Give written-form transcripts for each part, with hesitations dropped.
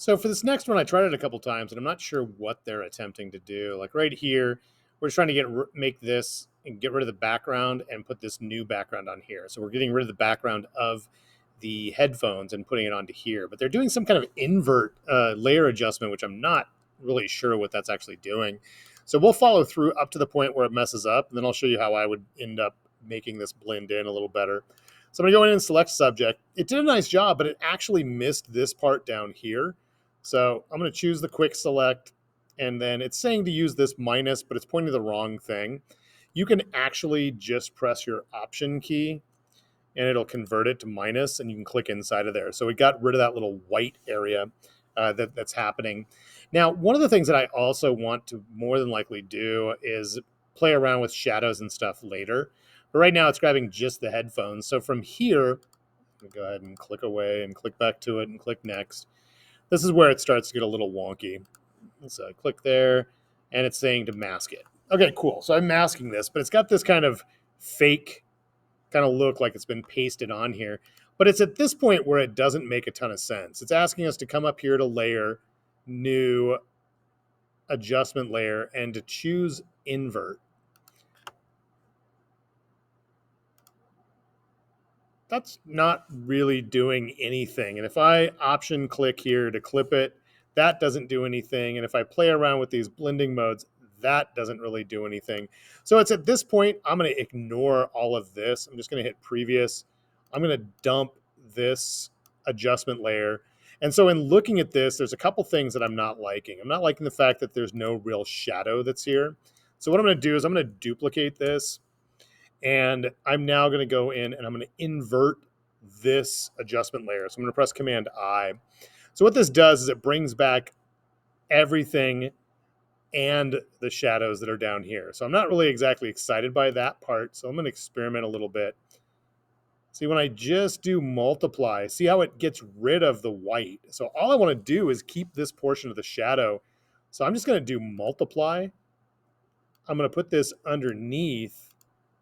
So for this next one, I tried it a couple times, and I'm not sure what they're attempting to do. Like right here, we're just trying to make this and get rid of the background and put this new background on here. So we're getting rid of the background of the headphones and putting it onto here. But they're doing some kind of invert layer adjustment, which I'm not really sure what that's actually doing. So we'll follow through up to the point where it messes up, and then I'll show you how I would end up making this blend in a little better. So I'm going to go in and select subject. It did a nice job, but it actually missed this part down here. So I'm going to choose the quick select, and then it's saying to use this minus, but it's pointing to the wrong thing. You can actually just press your option key and it'll convert it to minus, and you can click inside of there. So we got rid of that little white area that's happening. Now, one of the things that I also want to more than likely do is play around with shadows and stuff later. But right now it's grabbing just the headphones. So from here, I'll go ahead and click away and click back to it and click next. This is where it starts to get a little wonky. So I click there, and it's saying to mask it. Okay, cool. So I'm masking this, but it's got this kind of fake kind of look like it's been pasted on here. But it's at this point where it doesn't make a ton of sense. It's asking us to come up here to layer, new adjustment layer, and to choose invert. That's not really doing anything. And if I option click here to clip it, that doesn't do anything. And if I play around with these blending modes, that doesn't really do anything. So it's at this point, I'm going to ignore all of this. I'm just going to hit previous. I'm going to dump this adjustment layer. And so in looking at this, there's a couple things that I'm not liking. I'm not liking the fact that there's no real shadow that's here. So what I'm going to do is I'm going to duplicate this. And I'm now going to go in and I'm going to invert this adjustment layer. So I'm going to press Command I. So what this does is it brings back everything and the shadows that are down here. So I'm not really exactly excited by that part. So I'm going to experiment a little bit. See, when I just do multiply, see how it gets rid of the white. So all I want to do is keep this portion of the shadow. So I'm just going to do multiply. I'm going to put this underneath,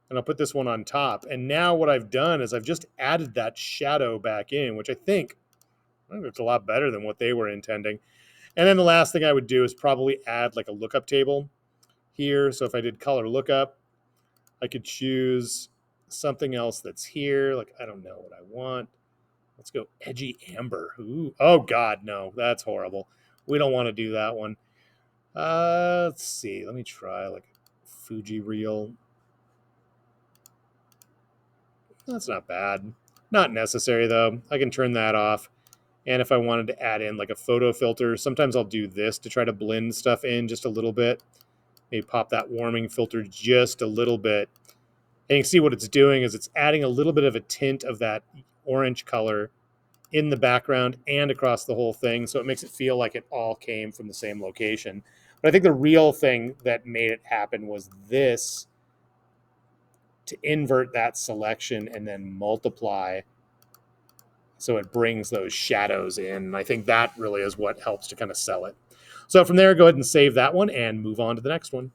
and I'll put this one on top. And now what I've done is I've just added that shadow back in, which I think it's a lot better than what they were intending. And then the last thing I would do is probably add like a lookup table here. So if I did color lookup, I could choose something else that's here. Like, I don't know what I want. Let's go edgy amber. Ooh. Oh God, no, that's horrible. We don't want to do that one. Let's see. Let me try like Fuji Real. That's not bad. Not necessary though. I can turn that off. And if I wanted to add in like a photo filter, sometimes I'll do this to try to blend stuff in just a little bit. Maybe pop that warming filter just a little bit. And you can see what it's doing is it's adding a little bit of a tint of that orange color in the background and across the whole thing. So it makes it feel like it all came from the same location. But I think the real thing that made it happen was this, to invert that selection and then multiply so it brings those shadows in. I think that really is what helps to kind of sell it. So from there, go ahead and save that one and move on to the next one.